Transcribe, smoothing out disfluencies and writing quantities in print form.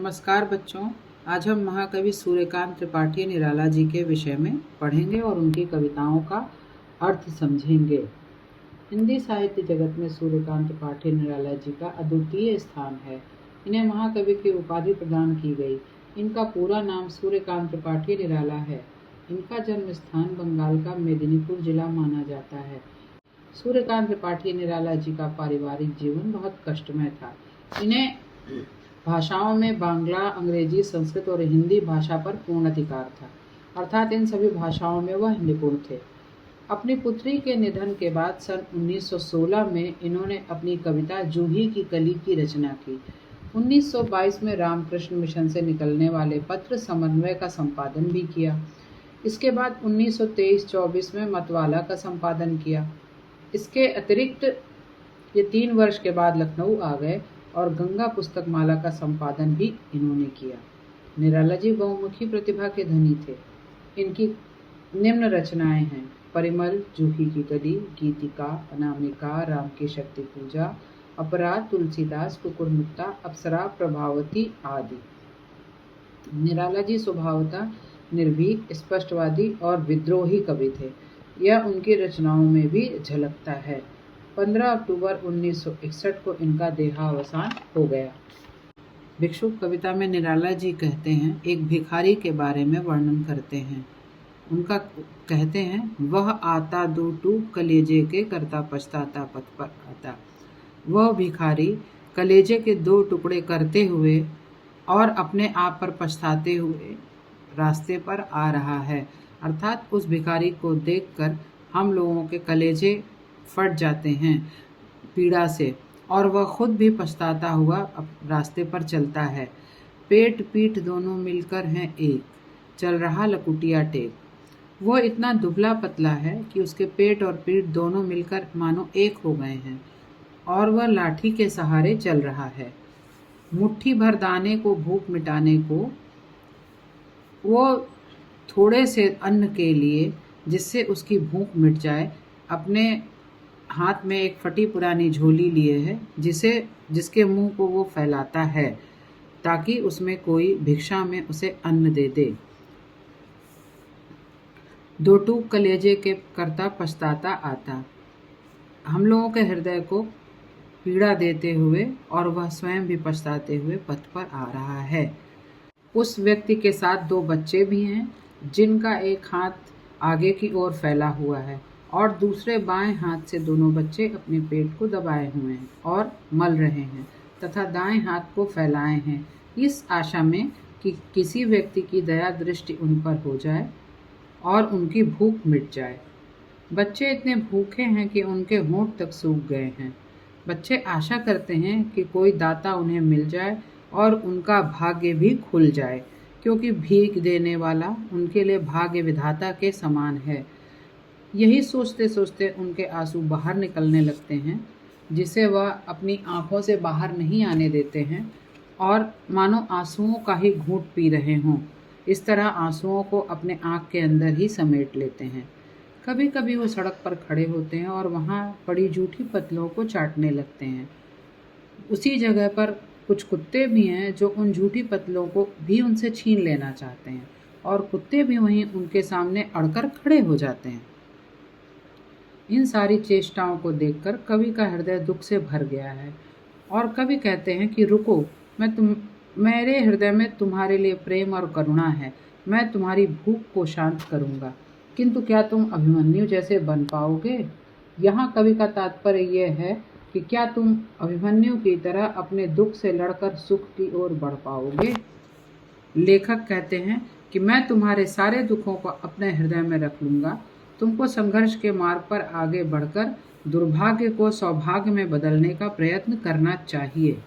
नमस्कार बच्चों। आज हम महाकवि सूर्यकांत त्रिपाठी निराला जी के विषय में पढ़ेंगे और उनकी कविताओं का अर्थ समझेंगे। हिंदी साहित्य जगत में सूर्यकांत त्रिपाठी निराला जी का अद्वितीय स्थान है। इन्हें महाकवि की उपाधि प्रदान की गई। इनका पूरा नाम सूर्यकांत त्रिपाठी निराला है। इनका जन्म स्थान बंगाल का मेदिनीपुर जिला माना जाता है। सूर्यकांत त्रिपाठी निराला जी का पारिवारिक जीवन बहुत कष्टमय था। इन्हें भाषाओं में बांग्ला, अंग्रेजी, संस्कृत और हिंदी भाषा पर पूर्ण अधिकार था, अर्थात इन सभी भाषाओं में वह निपुण थे। अपनी पुत्री के निधन के बाद सन 1916 में इन्होंने अपनी कविता जूही की कली की रचना की। 1922 में रामकृष्ण मिशन से निकलने वाले पत्र समन्वय का संपादन भी किया। इसके बाद 1923-24 में मतवाला का संपादन किया। इसके अतिरिक्त ये 3 वर्ष के बाद लखनऊ आ गए और गंगा पुस्तक माला का संपादन भी इन्होंने किया। निराला जी बहुमुखी प्रतिभा के धनी थे। इनकी निम्न रचनाएं हैं: परिमल, जूही की कली, गीतिका, अनामिका, राम की शक्ति पूजा, अपराध, तुलसीदास, कुकुरमुक्ता, अप्सरा, प्रभावती आदि। निराला जी स्वभावतः निर्भीक, स्पष्टवादी और विद्रोही कवि थे। यह उनकी रचनाओं में भी झलकता है। 15 अक्टूबर 1961 को इनका देहावसान हो गया। भिक्षुक कविता में निराला जी कहते हैं, एक भिखारी के बारे में वर्णन करते हैं। उनका कहते हैं, वह आता दो टूक कलेजे के, करता पछताता पथ पर आता। वह भिखारी कलेजे के 2 टुकड़े करते हुए और अपने आप पर पछताते हुए रास्ते पर आ रहा है। अर्थात उस भिखारी को देखकर हम लोगों के कलेजे फट जाते हैं पीड़ा से, और वह खुद भी पछताता हुआ रास्ते पर चलता है। पेट पीठ दोनों मिलकर हैं एक, चल रहा लकुटिया टेक। वह इतना दुबला पतला है कि उसके पेट और पीठ दोनों मिलकर मानो एक हो गए हैं, और वह लाठी के सहारे चल रहा है। मुट्ठी भर दाने को भूख मिटाने को, वो थोड़े से अन्न के लिए जिससे उसकी भूख मिट जाए, अपने हाथ में एक फटी पुरानी झोली लिए है, जिसके मुंह को वो फैलाता है ताकि उसमें कोई भिक्षा में उसे अन्न दे दे। 2 टूक कलेजे के, करता पछताता आता। हम लोगों के हृदय को पीड़ा देते हुए और वह स्वयं भी पछताते हुए पथ पर आ रहा है। उस व्यक्ति के साथ 2 बच्चे भी हैं, जिनका एक हाथ आगे की ओर फैला हुआ है और दूसरे बाएं हाथ से दोनों बच्चे अपने पेट को दबाए हुए हैं और मल रहे हैं तथा दाएं हाथ को फैलाए हैं, इस आशा में कि किसी व्यक्ति की दया दृष्टि उन पर हो जाए और उनकी भूख मिट जाए। बच्चे इतने भूखे हैं कि उनके होंठ तक सूख गए हैं। बच्चे आशा करते हैं कि कोई दाता उन्हें मिल जाए और उनका भाग्य भी खुल जाए, क्योंकि भीख देने वाला उनके लिए भाग्य विधाता के समान है। यही सोचते सोचते उनके आंसू बाहर निकलने लगते हैं, जिसे वह अपनी आंखों से बाहर नहीं आने देते हैं और मानो आंसुओं का ही घूंट पी रहे हों। इस तरह आंसुओं को अपने आँख के अंदर ही समेट लेते हैं। कभी कभी वो सड़क पर खड़े होते हैं और वहाँ पड़ी जूठी पतलों को चाटने लगते हैं। उसी जगह पर कुछ कुत्ते भी हैं जो उन जूठी पतलों को भी उनसे छीन लेना चाहते हैं, और कुत्ते भी वहीं उनके सामने अड़कर खड़े हो जाते हैं। इन सारी चेष्टाओं को देखकर कवि का हृदय दुख से भर गया है, और कवि कहते हैं कि रुको, मेरे हृदय में तुम्हारे लिए प्रेम और करुणा है। मैं तुम्हारी भूख को शांत करूंगा, किंतु क्या तुम अभिमन्यु जैसे बन पाओगे? यहाँ कवि का तात्पर्य यह है कि क्या तुम अभिमन्यु की तरह अपने दुख से लड़कर सुख की ओर बढ़ पाओगे? लेखक कहते हैं कि मैं तुम्हारे सारे दुखों को अपने हृदय में रख लूँगा। तुमको संघर्ष के मार्ग पर आगे बढ़कर दुर्भाग्य को सौभाग्य में बदलने का प्रयत्न करना चाहिए।